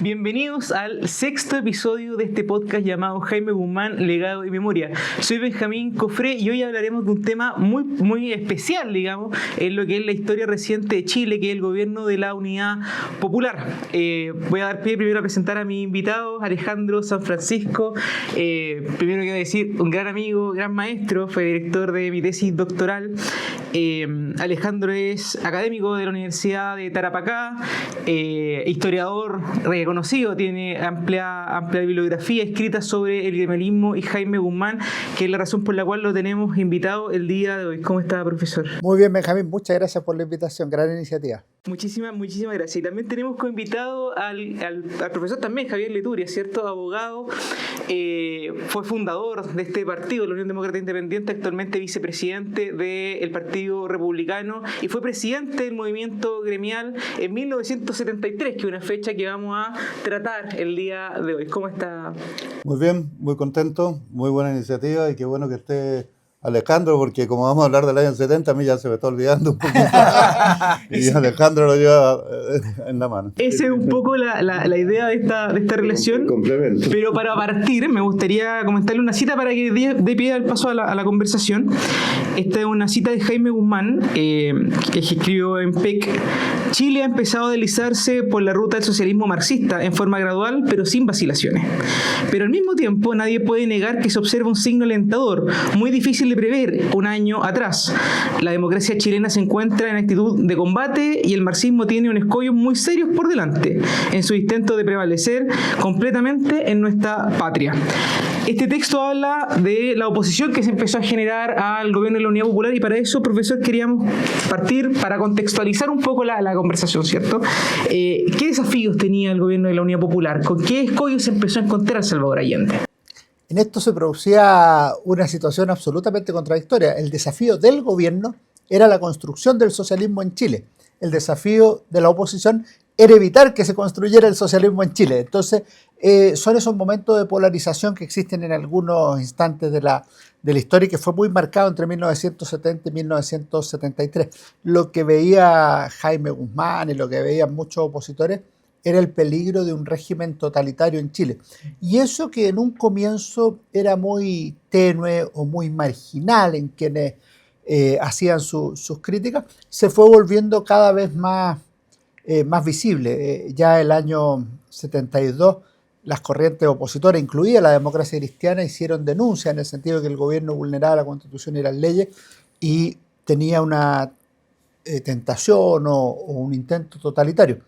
Bienvenidos al sexto episodio de este podcast llamado Jaime Guzmán, Legado y Memoria. Soy Benjamín Cofré y hoy hablaremos de un tema muy especial, digamos, en lo que es la historia reciente de Chile, que es el gobierno de la Unidad Popular. Voy a dar pie primero a presentar a mi invitado, Alejandro San Francisco. Primero quiero decir, un gran amigo, gran maestro, fue director de mi tesis doctoral. Alejandro es académico de la Universidad de Tarapacá, historiador reconocido, tiene amplia bibliografía escrita sobre el gremialismo y Jaime Guzmán, que es la razón por la cual lo tenemos invitado el día de hoy. ¿Cómo está, profesor? Muy bien, Benjamín, muchas gracias por la invitación, gran iniciativa. Muchísimas gracias. Y también tenemos como invitado al profesor también, Javier Leturia, ¿cierto? Abogado, fue fundador de este partido, la Unión Demócrata Independiente, actualmente vicepresidente del Partido Republicano y fue presidente del movimiento gremial en 1973, que es una fecha que vamos a tratar el día de hoy. ¿Cómo está? Muy bien, muy contento, muy buena iniciativa y qué bueno que esté Alejandro, porque como vamos a hablar del año 70, a mí ya se me está olvidando un poquito. Y Alejandro lo lleva en la mano. Esa es un poco la idea de esta relación. Complemento. Pero para partir, me gustaría comentarle una cita para que dé pie al paso a la conversación. Esta es una cita de Jaime Guzmán, que escribió en PEC. Chile ha empezado a deslizarse por la ruta del socialismo marxista en forma gradual, pero sin vacilaciones. Pero al mismo tiempo, nadie puede negar que se observa un signo alentador, muy difícil de prever un año atrás. La democracia chilena se encuentra en actitud de combate y el marxismo tiene un escollo muy serio por delante en su intento de prevalecer completamente en nuestra patria. Este texto habla de la oposición que se empezó a generar al gobierno de la Unidad Popular y para eso, profesor, queríamos partir para contextualizar un poco la conversación, ¿cierto? ¿Qué desafíos tenía el gobierno de la Unidad Popular? ¿Con qué escollos se empezó a encontrar Salvador Allende? En esto se producía una situación absolutamente contradictoria. El desafío del gobierno era la construcción del socialismo en Chile. El desafío de la oposición era evitar que se construyera el socialismo en Chile. Entonces, son esos momentos de polarización que existen en algunos instantes de la historia y que fue muy marcado entre 1970 y 1973. Lo que veía Jaime Guzmán y lo que veían muchos opositores era el peligro de un régimen totalitario en Chile. Y eso que en un comienzo era muy tenue o muy marginal en quienes hacían sus críticas, se fue volviendo cada vez más visible. Ya el año 72, las corrientes opositoras, incluida la democracia cristiana, hicieron denuncias en el sentido de que el gobierno vulneraba la Constitución y las leyes y tenía una tentación o un intento totalitario.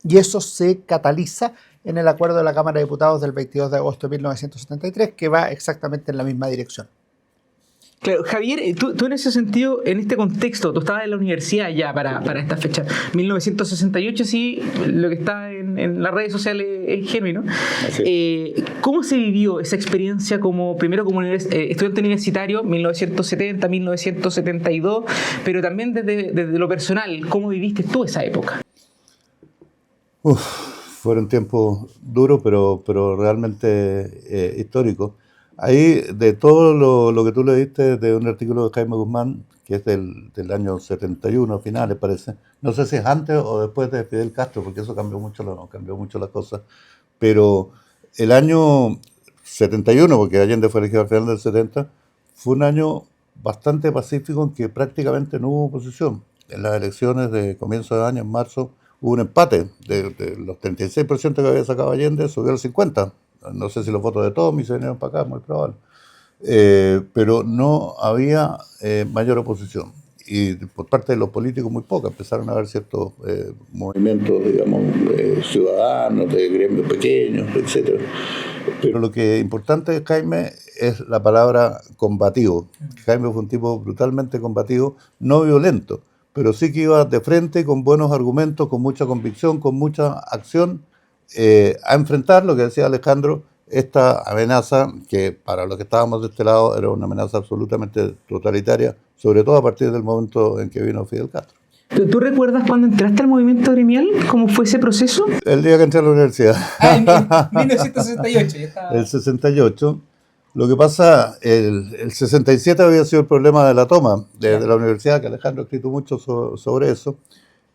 Y eso se cataliza en el acuerdo de la Cámara de Diputados del 22 de agosto de 1973, que va exactamente en la misma dirección. Claro, Javier, tú en ese sentido, en este contexto, tú estabas en la universidad ya para esta fecha, 1968, sí, lo que está en las redes sociales es genuino. ¿Cómo se vivió esa experiencia primero como estudiante universitario, 1970, 1972, pero también desde lo personal? ¿Cómo viviste tú esa época? Fueron tiempos duros, pero realmente históricos. Ahí, de todo lo que tú leíste de un artículo de Jaime Guzmán, que es del año 71, finales parece, no sé si es antes o después de Fidel Castro, porque eso cambió mucho las cosas, pero el año 71, porque Allende fue elegido al final del 70, fue un año bastante pacífico en que prácticamente no hubo oposición. En las elecciones de comienzo de año, en marzo, hubo un empate de los 36% que había sacado Allende, subió al 50%. No sé si los votos de todos se vinieron para acá, muy probable. Pero no había mayor oposición. Y por parte de los políticos muy poca. Empezaron a haber ciertos movimientos, digamos, ciudadanos, de gremios pequeños, etc. Pero lo que es importante de Jaime es la palabra combativo. Jaime fue un tipo brutalmente combativo, no violento, pero sí que iba de frente con buenos argumentos, con mucha convicción, con mucha acción, a enfrentar, lo que decía Alejandro, esta amenaza que para los que estábamos de este lado era una amenaza absolutamente totalitaria, sobre todo a partir del momento en que vino Fidel Castro. ¿Tú recuerdas cuando entraste al movimiento gremial? ¿Cómo fue ese proceso? El día que entré a la universidad. En 1968. Ya estaba. El 68. Lo que pasa, el 67 había sido el problema de la toma de la universidad, que Alejandro ha escrito mucho sobre eso.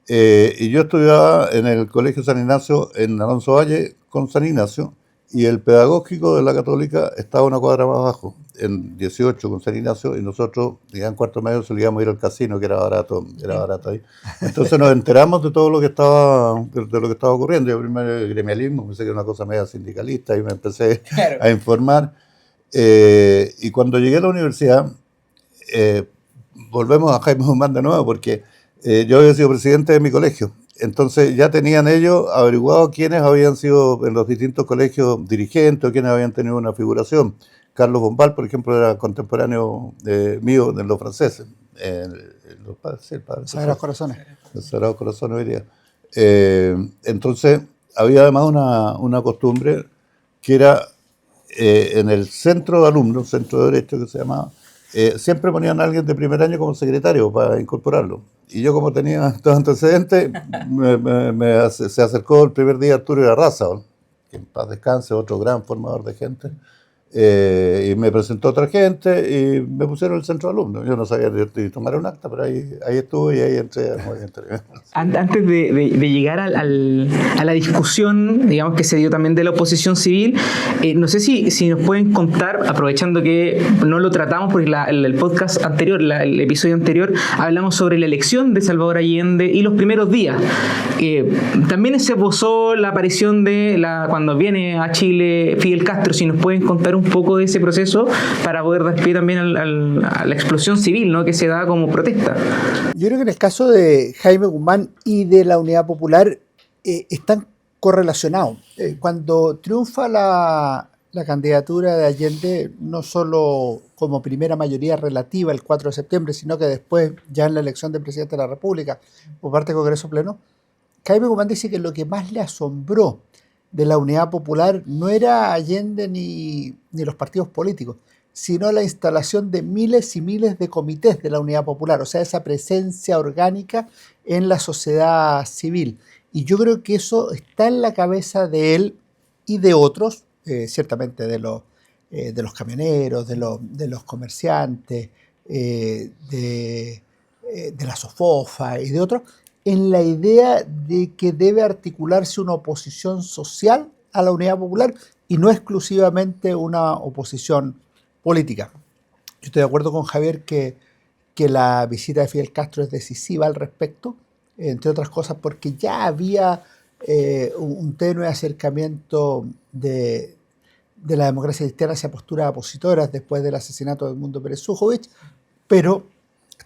Y yo estudiaba en el Colegio San Ignacio, en Alonso Valle, con San Ignacio, y el pedagógico de la Católica estaba una cuadra más abajo, en 18 con San Ignacio, y nosotros, ya en cuarto medio, solíamos ir al casino, que era barato ahí. Entonces nos enteramos de todo lo que estaba, de lo que estaba ocurriendo. Yo primero el gremialismo, pensé que era una cosa media sindicalista, y me empecé a informar. Y cuando llegué a la universidad, volvemos a Jaime Guzmán de nuevo, porque yo había sido presidente de mi colegio. Entonces ya tenían ellos averiguado quiénes habían sido en los distintos colegios dirigentes o quiénes habían tenido una figuración. Carlos Bombal, por ejemplo, era contemporáneo mío de los franceses. Los padres, sí, el padre. Sagrados Corazones. Los Sagrados Corazones hoy día. Entonces había además una costumbre que era en el centro de alumnos, centro de derecho que se llamaba, siempre ponían a alguien de primer año como secretario para incorporarlo. Y yo, como tenía estos antecedentes, se acercó el primer día Arturo Irarráza, que en paz descanse, otro gran formador de gente, y me presentó otra gente y me pusieron el centro de alumnos. Yo no sabía ni tomar un acta, pero ahí estuve y ahí entré. Antes de llegar a la discusión, digamos, que se dio también de la oposición civil, no sé si nos pueden contar, aprovechando que no lo tratamos porque el podcast anterior, el episodio anterior, hablamos sobre la elección de Salvador Allende y los primeros días. También se esbozó la aparición de cuando viene a Chile Fidel Castro. Si nos pueden contar un poco de ese proceso para poder dar pie también a la explosión civil, ¿no?, que se da como protesta. Yo creo que en el caso de Jaime Guzmán y de la Unidad Popular están correlacionados. Cuando triunfa la candidatura de Allende, no solo como primera mayoría relativa el 4 de septiembre, sino que después, ya en la elección del presidente de la República, por parte del Congreso Pleno, Jaime Guzmán dice que lo que más le asombró de la Unidad Popular no era Allende ni los partidos políticos, sino la instalación de miles y miles de comités de la Unidad Popular, o sea, esa presencia orgánica en la sociedad civil. Y yo creo que eso está en la cabeza de él y de otros, ciertamente de los camioneros, de los comerciantes, de la SOFOFA y de otros, en la idea de que debe articularse una oposición social a la Unidad Popular y no exclusivamente una oposición política. Yo estoy de acuerdo con Javier que la visita de Fidel Castro es decisiva al respecto, entre otras cosas porque ya había un tenue acercamiento de la democracia cristiana hacia posturas opositoras después del asesinato de Edmundo Pérez Sujovic, pero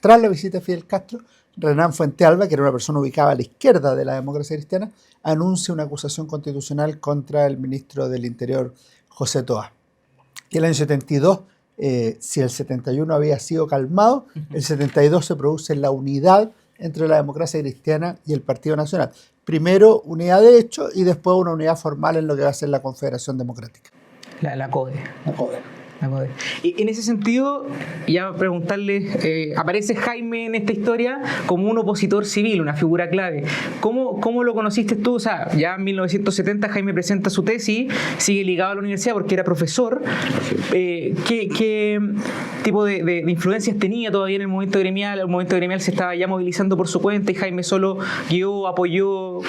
tras la visita de Fidel Castro, Renán Fuentealba, que era una persona ubicada a la izquierda de la democracia cristiana, anuncia una acusación constitucional contra el ministro del Interior, José Toá. Y el año 72, si el 71 había sido calmado, el 72 se produce la unidad entre la democracia cristiana y el Partido Nacional. Primero unidad de hecho y después una unidad formal en lo que va a ser la Confederación Democrática. La CODE. La CODE. Y en ese sentido, ya preguntarle, aparece Jaime en esta historia como un opositor civil, una figura clave. ¿Cómo lo conociste tú? O sea, ya en 1970 Jaime presenta su tesis, sigue ligado a la universidad porque era profesor. ¿Qué tipo de influencias tenía todavía en el movimiento gremial? El movimiento gremial se estaba ya movilizando por su cuenta y Jaime solo guió, apoyó.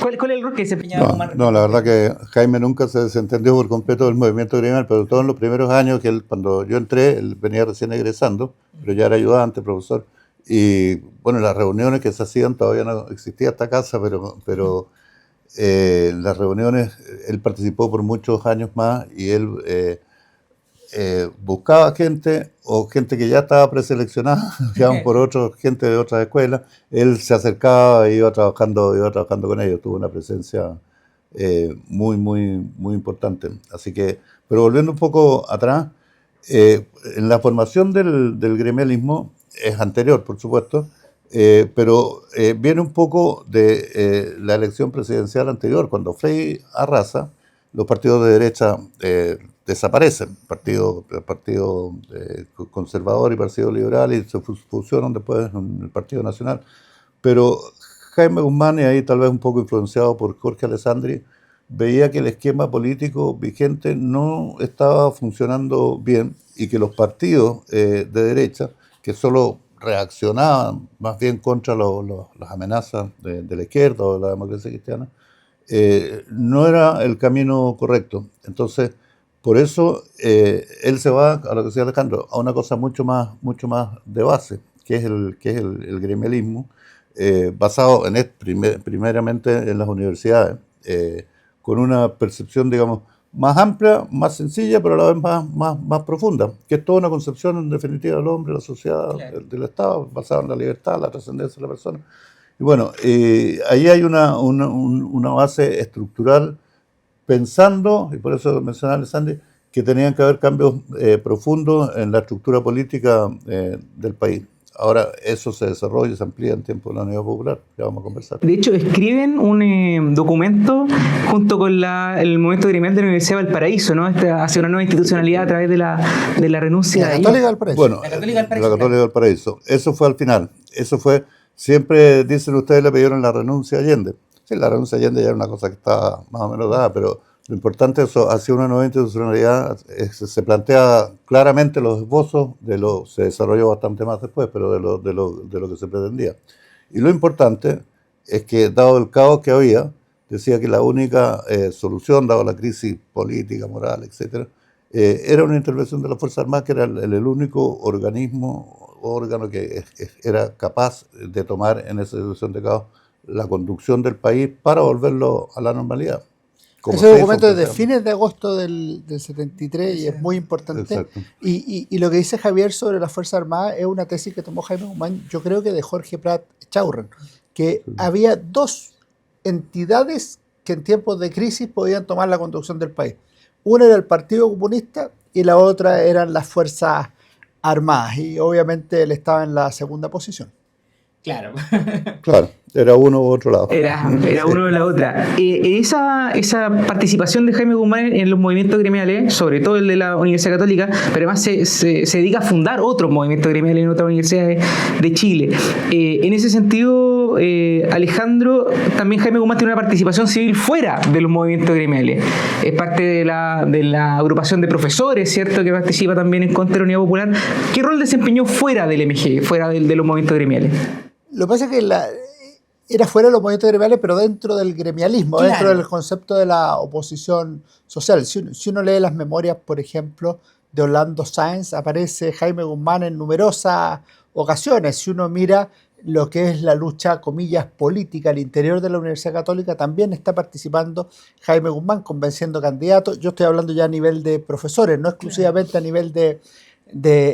¿Cuál es el rol que desempeñaba? No, la verdad que Jaime nunca se desentendió por completo del movimiento gremial, pero todos los primeros años que él, cuando yo entré, él venía recién egresando, pero ya era ayudante, profesor, y bueno, las reuniones que se hacían, todavía no existía esta casa, pero las reuniones, él participó por muchos años más y él buscaba gente o gente que ya estaba preseleccionada, digamos, por gente de otras escuelas, él se acercaba e iba trabajando con ellos, tuvo una presencia muy, muy, muy importante. Así que, pero volviendo un poco atrás, en la formación del gremialismo es anterior, por supuesto, pero viene un poco de la elección presidencial anterior, cuando Frei Arrasa, los partidos de derecha desaparecen, partido conservador y partido liberal, y se fusionan después en el Partido Nacional. Pero Jaime Guzmán, y ahí tal vez un poco influenciado por Jorge Alessandri, veía que el esquema político vigente no estaba funcionando bien y que los partidos de derecha, que solo reaccionaban más bien contra las amenazas de la izquierda o de la democracia cristiana, no era el camino correcto. Entonces, por eso él se va, a lo que decía Alejandro, a una cosa mucho más de base, que es el gremialismo, basado primeramente en las universidades, con una percepción, digamos, más amplia, más sencilla, pero a la vez más profunda, que es toda una concepción en definitiva del hombre, de la sociedad, Claro. del Estado, basada en la libertad, la trascendencia de la persona. Y bueno, ahí hay una base estructural pensando, y por eso mencionaba Alessandri, que tenían que haber cambios profundos en la estructura política del país. Ahora eso se desarrolla y se amplía en tiempo de la Unidad Popular, ya vamos a conversar. De hecho, escriben un documento junto con el movimiento gremial de la Universidad de Valparaíso, ¿no? Hacia una nueva institucionalidad a través de la renuncia. La Católica del Paraíso. Bueno, La Católica del Paraíso, la Católica del Paraíso. Eso fue al final. Eso fue, siempre dicen ustedes, le pidieron la renuncia a Allende. Sí, la renuncia a Allende ya era una cosa que estaba más o menos dada, pero lo importante es eso, hacia una nueva institucionalidad se plantea claramente los esbozos, se desarrolló bastante más después, pero de lo que se pretendía. Y lo importante es que, dado el caos que había, decía que la única solución, dado la crisis política, moral, etcétera, era una intervención de las Fuerzas Armadas, que era el único órgano que era capaz de tomar en esa situación de caos la conducción del país para volverlo a la normalidad. Ese documento es de fines de agosto del 73 y es muy importante. Exacto. Y lo que dice Javier sobre las Fuerzas Armadas es una tesis que tomó Jaime Guzmán, yo creo que de Jorge Prat Chaurren, que había dos entidades que en tiempos de crisis podían tomar la conducción del país. Una era el Partido Comunista y la otra eran las Fuerzas Armadas. Y obviamente él estaba en la segunda posición. Claro. Claro, era uno u otro lado. Era uno de la otra. Esa participación de Jaime Guzmán en los movimientos gremiales, sobre todo el de la Universidad Católica, pero además se dedica a fundar otros movimientos gremiales en otras universidades de Chile. En ese sentido, Alejandro, también Jaime Guzmán tiene una participación civil fuera de los movimientos gremiales. Es parte de la agrupación de profesores, ¿cierto?, que participa también en contra de la Unidad Popular. ¿Qué rol desempeñó fuera del MG, fuera de los movimientos gremiales? Lo que pasa es que era fuera de los movimientos gremiales, pero dentro del gremialismo, Claro. dentro del concepto de la oposición social. Si uno lee las memorias, por ejemplo, de Orlando Sáenz, aparece Jaime Guzmán en numerosas ocasiones. Si uno mira lo que es la lucha, comillas, política al interior de la Universidad Católica, también está participando Jaime Guzmán, convenciendo candidatos. Yo estoy hablando ya a nivel de profesores, no exclusivamente a nivel de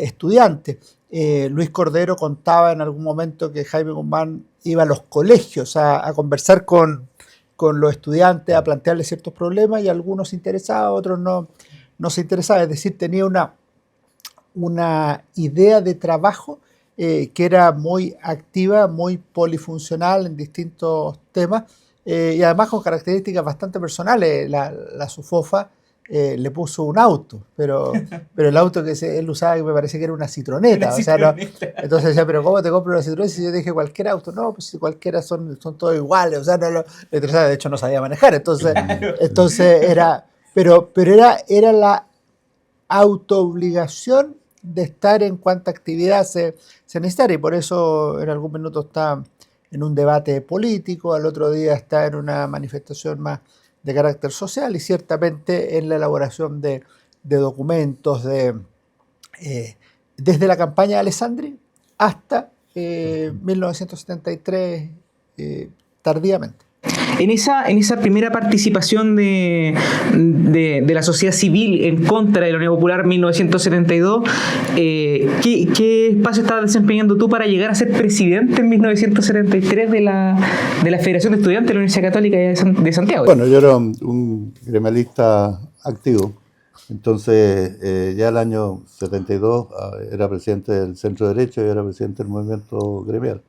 estudiantes. Luis Cordero contaba en algún momento que Jaime Guzmán iba a los colegios a conversar con los estudiantes, a plantearles ciertos problemas, y algunos se interesaban, otros no se interesaban. Es decir, tenía una idea de trabajo que era muy activa, muy polifuncional en distintos temas, y además con características bastante personales. La Sufofa le puso un auto, pero el auto que él usaba, que me parece que era una citroneta. O sea, no, entonces decía, pero ¿cómo te compro una citroneta? Si yo dije cualquier auto, no, pues si cualquiera son todos iguales. O sea, no le interesaba, de hecho no sabía manejar. Entonces era, pero era la autoobligación de estar en cuanta actividad se necesitara, y por eso en algún minuto está en un debate político, al otro día está en una manifestación más de carácter social, y ciertamente en la elaboración de documentos desde la campaña de Alessandri hasta 1973 tardíamente. En esa primera participación de la sociedad civil en contra de la Unidad Popular 1972, ¿qué espacio estabas desempeñando tú para llegar a ser presidente en 1973 de la Federación de Estudiantes de la Universidad Católica de Santiago? Bueno, yo era un gremialista activo. Entonces, ya el año 72 era presidente del Centro de Derecho y era presidente del movimiento gremial.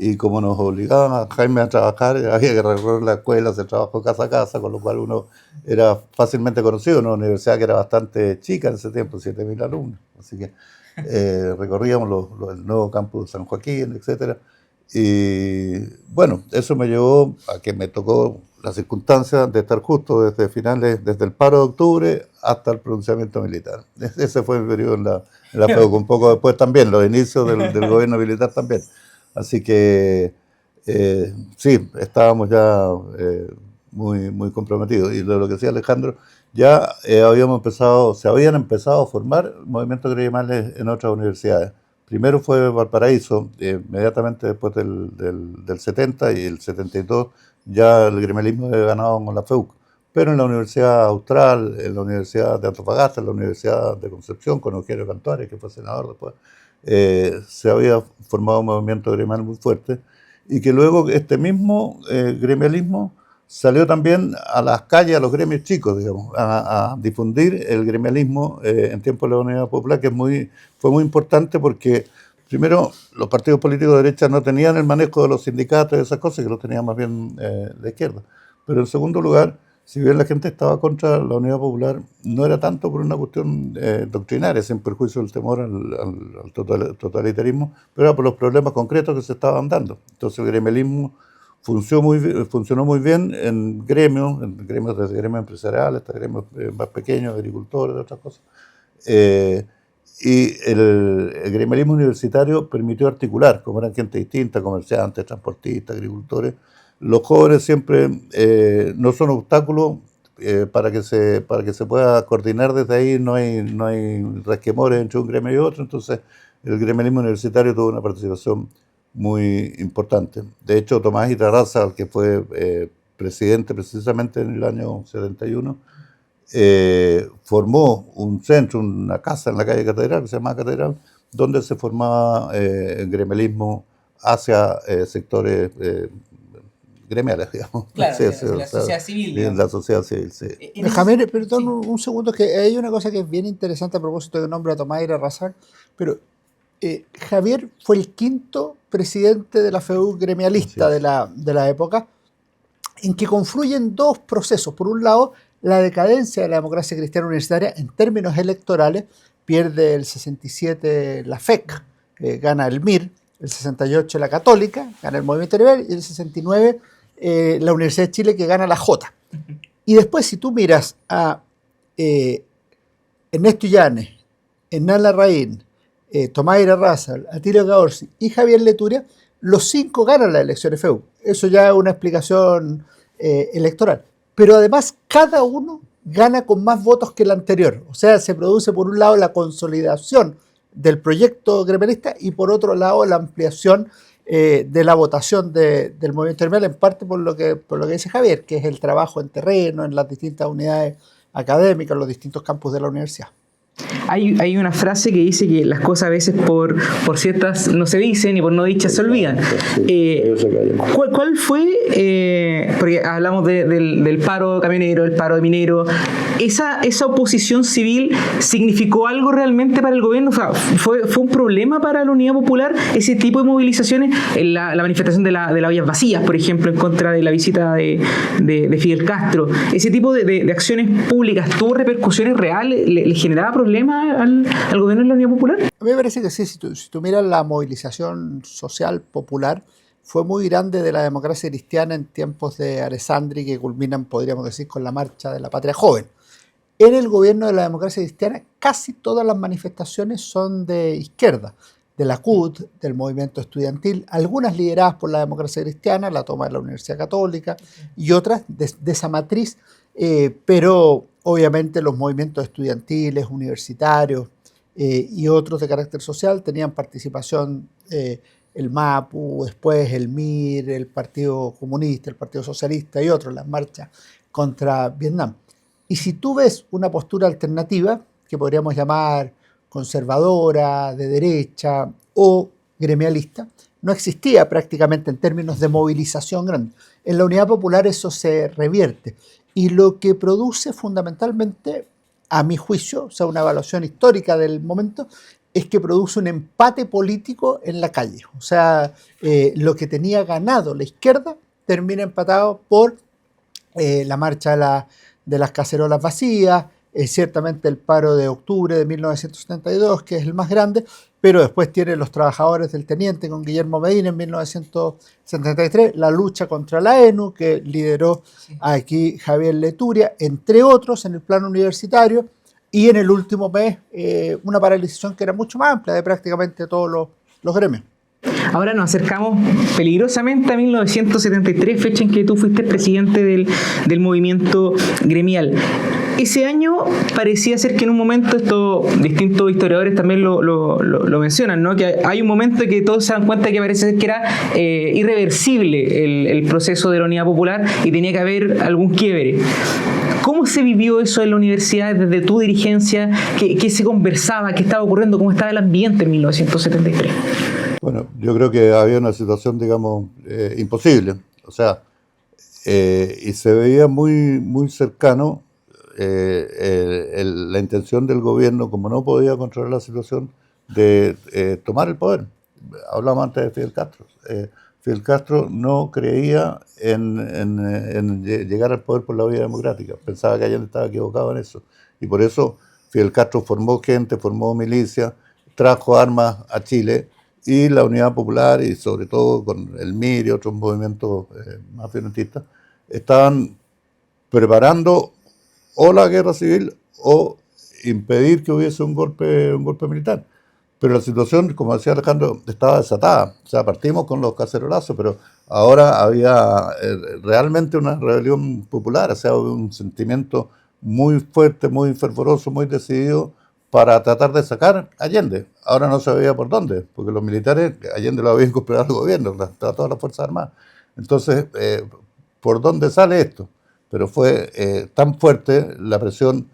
Y como nos obligaban a Jaime a trabajar, había que recorrer la escuela, hacer trabajo casa a casa, con lo cual uno era fácilmente conocido en una universidad que era bastante chica en ese tiempo, 7.000 alumnos. Así que recorríamos el nuevo campus de San Joaquín, etc. Y bueno, eso me llevó a que me tocó la circunstancia de estar justo desde el paro de octubre hasta el pronunciamiento militar. Ese fue el periodo en la FEUC, un poco después también, los inicios del gobierno militar también. Así que sí, estábamos ya muy, muy comprometidos. Y lo que decía Alejandro, ya se habían empezado a formar movimientos gremiales en otras universidades. Primero fue Valparaíso, inmediatamente después del 70 y el 72 ya el gremialismo había ganado con la FEUC. Pero en la Universidad Austral, en la Universidad de Antofagasta, en la Universidad de Concepción, con Eugenio Cantuaria, que fue senador después, se había formado un movimiento gremial muy fuerte y que luego este mismo gremialismo salió también a las calles, a los gremios chicos, digamos, a difundir el gremialismo en tiempos de la Unidad Popular, que fue muy importante porque, primero, los partidos políticos de derecha no tenían el manejo de los sindicatos y esas cosas, que lo tenía más bien la izquierda. Pero en segundo lugar, si bien la gente estaba contra la Unidad Popular, no era tanto por una cuestión doctrinaria, sin perjuicio del temor al totalitarismo, pero era por los problemas concretos que se estaban dando. Entonces el gremialismo funcionó muy bien en gremios, desde gremios empresariales hasta gremios más pequeños, agricultores, otras cosas. Y el gremialismo universitario permitió articular, como eran gente distinta, comerciantes, transportistas, agricultores. Los jóvenes siempre no son obstáculos para que se pueda coordinar desde ahí, no hay resquemores entre un gremio y otro, entonces el gremialismo universitario tuvo una participación muy importante. De hecho, Tomás Itarraza, que fue presidente precisamente en el año 71, formó un centro, una casa en la calle Catedral, que se llamaba Catedral, donde se formaba el gremialismo hacia sectores gremiales, digamos. Claro, Sí, la sociedad civil. Digamos. La sociedad civil, sí. Javier, perdón un segundo, que hay una cosa que es bien interesante a propósito del nombre de Tomás Itarraza, pero Javier fue el quinto presidente de la FEUC gremialista de la época, en que confluyen dos procesos. Por un lado, la decadencia de la democracia cristiana universitaria en términos electorales, pierde el 67 la FEC, gana el MIR, el 68 la Católica, gana el Movimiento Liberal, y el 69 la Universidad de Chile, que gana la J. Y después, si tú miras a Ernesto Illanes, Hernán Larraín, Tomás Itarraza, Atilio Gaorsi y Javier Leturia, los cinco ganan las elecciones FEUC. Eso ya es una explicación electoral. Pero además, cada uno gana con más votos que el anterior. O sea, se produce por un lado la consolidación del proyecto gremialista y por otro lado la ampliación de la votación del movimiento gremial, en parte por lo que dice Javier, que es el trabajo en terreno, en las distintas unidades académicas, en los distintos campus de la universidad. Hay una frase que dice que las cosas a veces por ciertas no se dicen y por no dichas se olvidan. ¿Cuál fue, porque hablamos del paro camionero, el paro de minero, esa oposición civil significó algo realmente para el gobierno? O sea, ¿fue un problema para la Unidad Popular ese tipo de movilizaciones? La manifestación de las ollas vacías, por ejemplo, en contra de la visita de Fidel Castro. ¿Ese tipo de acciones públicas tuvo repercusiones reales? ¿Le generaba problemas al gobierno de la Unidad Popular? A mí me parece que sí. Si tú miras la movilización social popular, fue muy grande de la democracia cristiana en tiempos de Alessandri, que culminan, podríamos decir, con la marcha de la Patria Joven. En el gobierno de la democracia cristiana, casi todas las manifestaciones son de izquierda, de la CUT, del movimiento estudiantil, algunas lideradas por la democracia cristiana, la toma de la Universidad Católica, y otras de esa matriz, pero obviamente los movimientos estudiantiles, universitarios y otros de carácter social tenían participación, el MAPU, después el MIR, el Partido Comunista, el Partido Socialista y otros, las marchas contra Vietnam. Y si tú ves una postura alternativa, que podríamos llamar conservadora, de derecha o gremialista, no existía prácticamente en términos de movilización grande. En la Unidad Popular eso se revierte. Y lo que produce fundamentalmente, a mi juicio, o sea, una evaluación histórica del momento, es que produce un empate político en la calle. O sea, lo que tenía ganado la izquierda termina empatado por la marcha de las cacerolas vacías, ciertamente el paro de octubre de 1972, que es el más grande, pero después tiene los trabajadores del Teniente con Guillermo Medina en 1973, la lucha contra la ENU, que lideró aquí Javier Leturia, entre otros en el plano universitario, y en el último mes una paralización que era mucho más amplia de prácticamente todos los gremios. Ahora nos acercamos peligrosamente a 1973, fecha en que tú fuiste presidente del movimiento gremial. Ese año parecía ser que en un momento, esto distintos historiadores también lo mencionan, ¿no? Que hay un momento en que todos se dan cuenta que parece ser que era irreversible el proceso de la Unidad Popular y tenía que haber algún quiebre. ¿Cómo se vivió eso en la universidad desde tu dirigencia? ¿Qué se conversaba? ¿Qué estaba ocurriendo? ¿Cómo estaba el ambiente en 1973? Bueno, yo creo que había una situación, digamos, imposible. O sea, y se veía muy cercano la intención del gobierno, como no podía controlar la situación, de tomar el poder. Hablamos antes de Fidel Castro. Fidel Castro no creía en llegar al poder por la vía democrática. Pensaba que Allende estaba equivocado en eso. Y por eso Fidel Castro formó gente, formó milicia, trajo armas a Chile, y la Unidad Popular, y sobre todo con el MIR y otros movimientos más violentistas, estaban preparando o la guerra civil o impedir que hubiese un golpe militar. Pero la situación, como decía Alejandro, estaba desatada. O sea, partimos con los cacerolazos, pero ahora había realmente una rebelión popular, o sea, un sentimiento muy fuerte, muy fervoroso, muy decidido para tratar de sacar a Allende. Ahora no se veía por dónde, porque los militares, Allende lo había incorporado al gobierno, todas las Fuerzas Armadas. Entonces, ¿por dónde sale esto? Pero fue tan fuerte la presión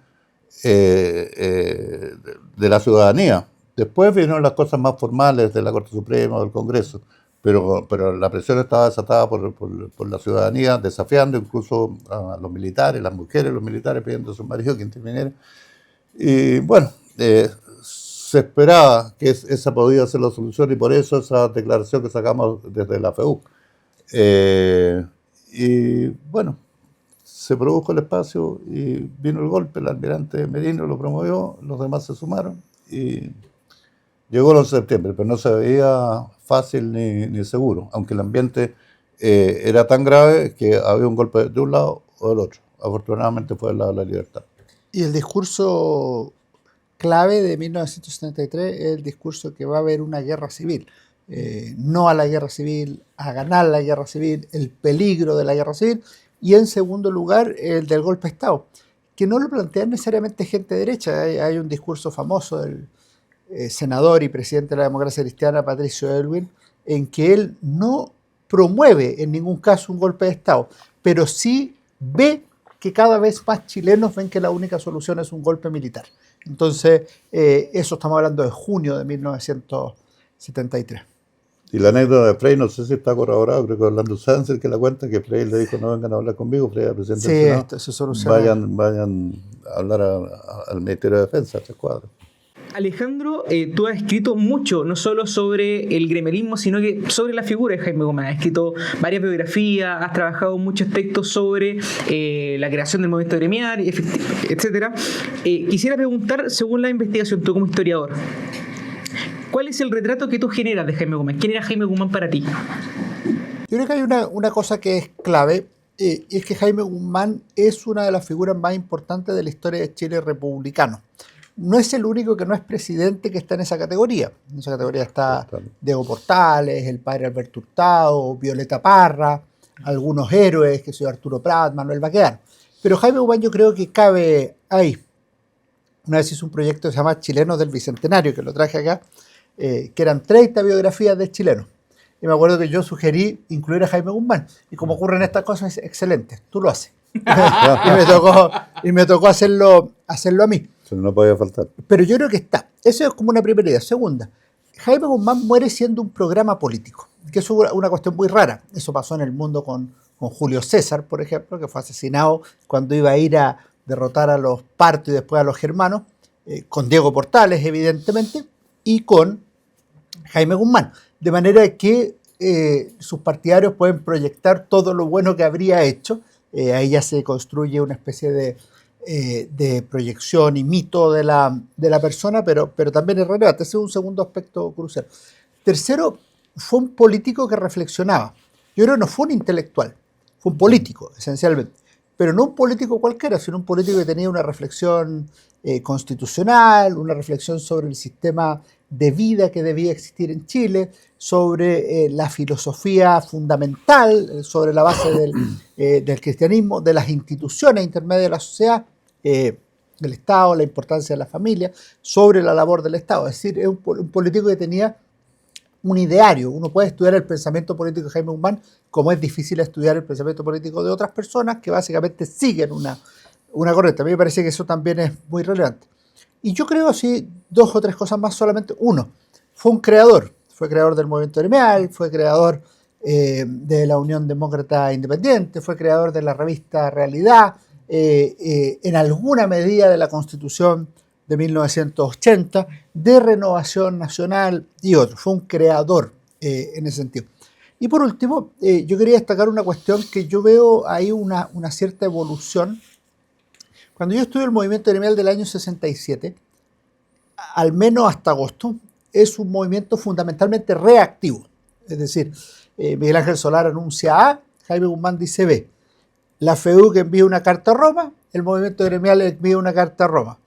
de la ciudadanía. Después vinieron las cosas más formales de la Corte Suprema o del Congreso, pero la presión estaba desatada por la ciudadanía, desafiando incluso a los militares, las mujeres, los militares pidiendo a sus maridos que intervinieran. Y bueno, se esperaba que esa podía ser la solución y por eso esa declaración que sacamos desde la FEUC. Y bueno, se produjo el espacio y vino el golpe, el almirante Merino lo promovió, los demás se sumaron y llegó el 11 de septiembre, pero no se veía fácil ni seguro, aunque el ambiente era tan grave que había un golpe de un lado o del otro. Afortunadamente fue del lado de la libertad. Y el discurso clave de 1973 es el discurso que va a haber una guerra civil. No a la guerra civil, a ganar la guerra civil, el peligro de la guerra civil. Y en segundo lugar, el del golpe de Estado, que no lo plantea necesariamente gente de derecha. Hay un discurso famoso del senador y presidente de la democracia cristiana, Patricio Aylwin, en que él no promueve en ningún caso un golpe de Estado, pero sí ve que cada vez más chilenos ven que la única solución es un golpe militar. Entonces, eso estamos hablando de junio de 1973. Y la anécdota de Frey, no sé si está corroborado, creo que Orlando Sánchez que la cuenta, que Frey le dijo no vengan a hablar conmigo, Frey era presidente del Senado, esto se soluciona. vayan a hablar al Ministerio de Defensa, a este cuadro. Alejandro, tú has escrito mucho, no solo sobre el gremialismo, sino que sobre la figura de Jaime Guzmán. Has escrito varias biografías, has trabajado muchos textos sobre la creación del movimiento gremial, etc. Quisiera preguntar, según la investigación, tú como historiador, ¿cuál es el retrato que tú generas de Jaime Guzmán? ¿Quién era Jaime Guzmán para ti? Yo creo que hay una cosa que es clave, y es que Jaime Guzmán es una de las figuras más importantes de la historia de Chile republicano. No es el único que no es presidente que está en esa categoría. En esa categoría está Diego Portales, el padre Alberto Hurtado, Violeta Parra, algunos héroes, que son Arturo Prat, Manuel Baquedano. Pero Jaime Guzmán yo creo que cabe ahí. Una vez hizo un proyecto que se llama Chilenos del Bicentenario, que lo traje acá, que eran 30 biografías de chilenos. Y me acuerdo que yo sugerí incluir a Jaime Guzmán. Y como ocurren estas cosas, es excelente, tú lo haces. y me tocó hacerlo a mí. No podía faltar. Pero yo creo que está. Eso es como una primera idea. Segunda, Jaime Guzmán muere siendo un programa político, que es una cuestión muy rara. Eso pasó en el mundo con Julio César, por ejemplo, que fue asesinado cuando iba a ir a derrotar a los partos y después a los germanos, con Diego Portales, evidentemente, y con Jaime Guzmán. De manera que sus partidarios pueden proyectar todo lo bueno que habría hecho. Ahí ya se construye una especie de de proyección y mito de la persona, pero también es relevante. Ese es un segundo aspecto crucial. Tercero, fue un político que reflexionaba. Yo creo que no fue un intelectual, fue un político, esencialmente. Pero no un político cualquiera, sino un político que tenía una reflexión constitucional, una reflexión sobre el sistema de vida que debía existir en Chile, sobre la filosofía fundamental, sobre la base del cristianismo, de las instituciones intermedias de la sociedad, del Estado, la importancia de la familia, sobre la labor del Estado. Es decir, es un político que tenía un ideario. Uno puede estudiar el pensamiento político de Jaime Guzmán, como es difícil estudiar el pensamiento político de otras personas que básicamente siguen una corriente. A mí me parece que eso también es muy relevante. Y yo creo, sí, dos o tres cosas más solamente. Uno, fue un creador. Fue creador del movimiento gremial, fue creador de la Unión Demócrata Independiente, fue creador de la revista Realidad, en alguna medida de la Constitución de 1980, de Renovación Nacional y otros. Fue un creador en ese sentido. Y por último, yo quería destacar una cuestión que yo veo ahí una cierta evolución. Cuando yo estudio el movimiento gremial del año 67, al menos hasta agosto, es un movimiento fundamentalmente reactivo. Es decir, Miguel Ángel Solar anuncia A, Jaime Guzmán dice B. La FEUC envía una carta a Roma, el movimiento gremial envía una carta a Roma.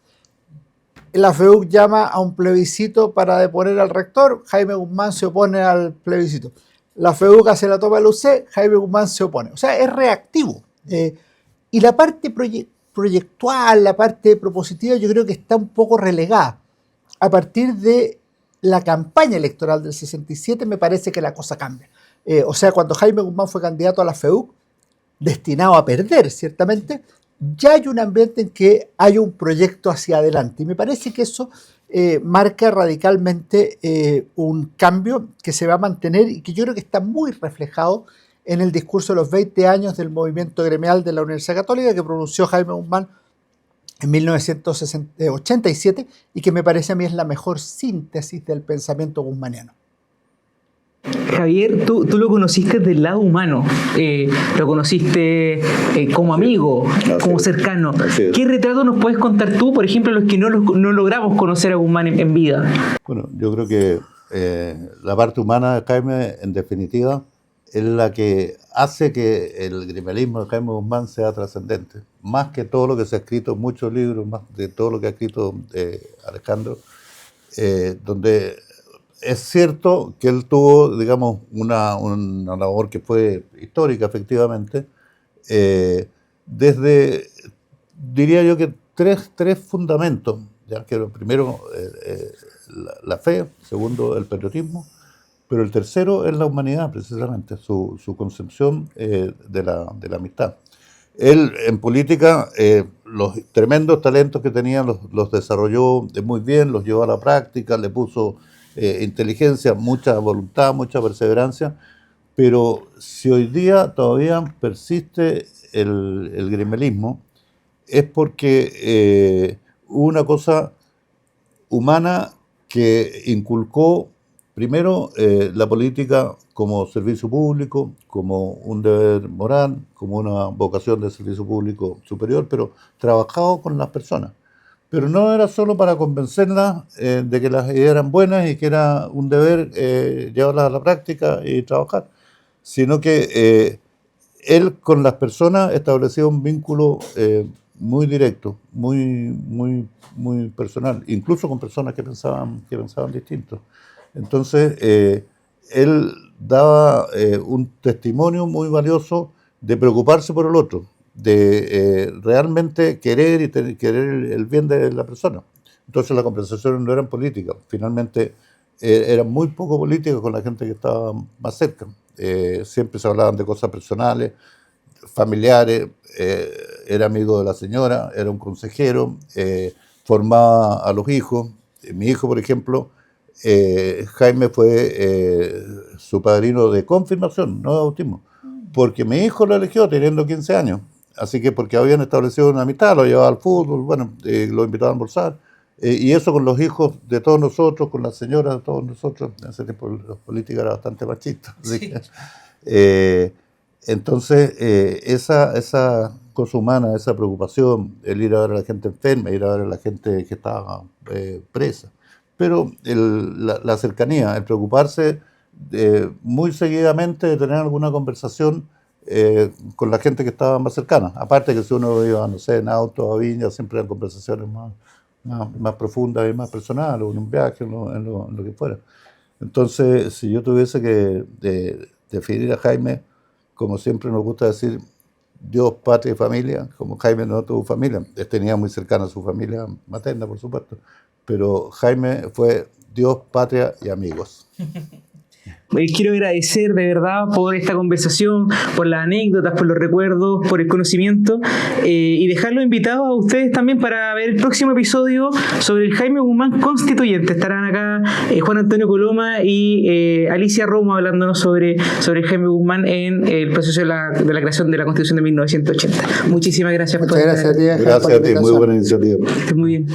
La FEUC llama a un plebiscito para deponer al rector, Jaime Guzmán se opone al plebiscito. La FEUC hace la toma de la UC, Jaime Guzmán se opone. O sea, es reactivo. Y la parte proyectual, la parte propositiva, yo creo que está un poco relegada. A partir de la campaña electoral del 67 me parece que la cosa cambia. O sea, cuando Jaime Guzmán fue candidato a la FEUC, destinado a perder, ciertamente, ya hay un ambiente en que hay un proyecto hacia adelante. Y me parece que eso marca radicalmente un cambio que se va a mantener y que yo creo que está muy reflejado en el discurso de los 20 años del movimiento gremial de la Universidad Católica que pronunció Jaime Guzmán en 1987 y que me parece a mí es la mejor síntesis del pensamiento guzmaniano. Javier, tú lo conociste del lado humano, lo conociste como amigo, como cercano. ¿Qué retrato nos puedes contar tú, por ejemplo, los que no logramos conocer a Guzmán en vida? Bueno, yo creo que la parte humana de Jaime, en definitiva, es la que hace que el gremialismo de Jaime Guzmán sea trascendente. Más que todo lo que se ha escrito en muchos libros, más de todo lo que ha escrito Alejandro, donde es cierto que él tuvo, digamos, una labor que fue histórica, efectivamente, desde, diría yo que tres fundamentos, ya que lo primero, la fe, segundo, el patriotismo, pero el tercero es la humanidad, precisamente, su concepción de la amistad. Él, en política, los tremendos talentos que tenía los desarrolló muy bien, los llevó a la práctica, le puso inteligencia, mucha voluntad, mucha perseverancia, pero si hoy día todavía persiste el gremialismo, es porque hubo una cosa humana que inculcó primero la política como servicio público, como un deber moral, como una vocación de servicio público superior, pero trabajado con las personas. Pero no era solo para convencerlas de que las ideas eran buenas y que era un deber llevarlas a la práctica y trabajar, sino que él con las personas establecía un vínculo muy directo, muy personal, incluso con personas que pensaban distinto. Entonces, él daba un testimonio muy valioso de preocuparse por el otro, de realmente querer y querer el bien de la persona. Entonces las conversaciones no eran políticas, finalmente eran muy poco políticas con la gente que estaba más cerca. Siempre se hablaban de cosas personales, familiares, era amigo de la señora, era un consejero, formaba a los hijos. Mi hijo, por ejemplo, Jaime fue su padrino de confirmación, no de bautismo, porque mi hijo lo eligió teniendo 15 años. Así que porque habían establecido una amistad, lo llevaba al fútbol, bueno, lo invitaba a almorzar. Y eso con los hijos de todos nosotros, con las señoras de todos nosotros. En ese tiempo la política era bastante machista. Así que, entonces, esa cosa humana, esa preocupación, el ir a ver a la gente enferma, ir a ver a la gente que estaba presa. Pero la cercanía, el preocuparse muy seguidamente de tener alguna conversación con la gente que estaba más cercana. Aparte que si uno iba, no sé, en auto a Viña, siempre eran conversaciones más profundas y más personales, o en un viaje, en lo que fuera. Entonces, si yo tuviese que definir a Jaime, como siempre nos gusta decir, Dios, patria y familia, como Jaime no tuvo familia, tenía muy cercana a su familia materna, por supuesto, pero Jaime fue Dios, patria y amigos. Quiero agradecer de verdad por esta conversación, por las anécdotas, por los recuerdos, por el conocimiento, y dejarlos invitados a ustedes también para ver el próximo episodio sobre el Jaime Guzmán constituyente. Estarán acá Juan Antonio Coloma y Alicia Romo hablándonos sobre el Jaime Guzmán en el proceso de la creación de la Constitución de 1980. Muchísimas gracias. Muchas gracias a ti, Gracias a ti, muy buena iniciativa. Estés muy bien.